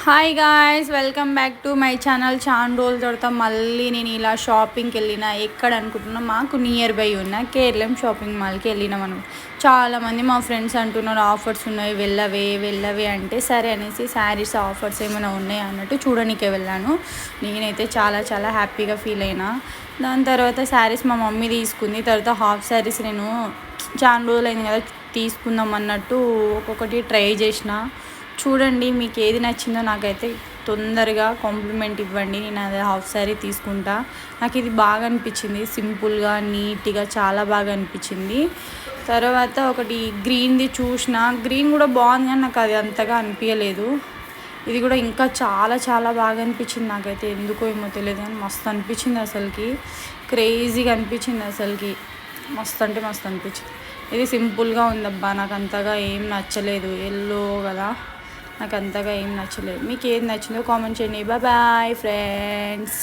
Hi guys, welcome back to my channel. చాలా రోజుల తర్వాత మళ్ళీ నేను ఇలా షాపింగ్కి వెళ్ళిన. ఎక్కడ అనుకుంటున్నా, మాకు నియర్ బై ఉన్న కేరళం షాపింగ్ మాల్కి వెళ్ళినాం. మనం చాలామంది మా ఫ్రెండ్స్ అంటున్నారు ఆఫర్స్ ఉన్నాయి, వెళ్ళవే అంటే సరే అనేసి శారీస్ ఆఫర్స్ ఏమైనా ఉన్నాయి అన్నట్టు చూడడానికే వెళ్ళాను. నేనైతే చాలా చాలా హ్యాపీగా ఫీల్ అయినా. దాని తర్వాత శారీస్ మా మమ్మీ తీసుకుంది. తర్వాత హాఫ్ శారీస్ నేను చాలా రోజులు అయింది కదా తీసుకుందాం అన్నట్టు ఒక్కొక్కటి ట్రై చేసిన. చూడండి, మీకు ఏది నచ్చిందో నాకైతే తొందరగా కాంప్లిమెంట్ ఇవ్వండి. నేను అదే హాఫ్ శారీ తీసుకుంటా. నాకు ఇది బాగా అనిపించింది, సింపుల్గా నీట్గా చాలా బాగా అనిపించింది. తర్వాత ఒకటి గ్రీన్ది చూసిన, గ్రీన్ కూడా బాగుంది కానీ నాకు అది అంతగా అనిపించలేదు. ఇది కూడా ఇంకా చాలా చాలా బాగా అనిపించింది నాకైతే. ఎందుకో ఏమో తెలియదు కానీ మస్తు అనిపించింది, అసలుకి క్రేజీగా అనిపించింది, అసలుకి మస్తు అంటే మస్తు అనిపించింది. ఇది సింపుల్గా ఉందబ్బా, నాకు అంతగా ఏం నచ్చలేదు. ఎల్లో కదా, నాకు అంతగా ఏం నచ్చలేదు. మీకు ఏది నచ్చిందో కామెంట్ చేయండి. Bye friends.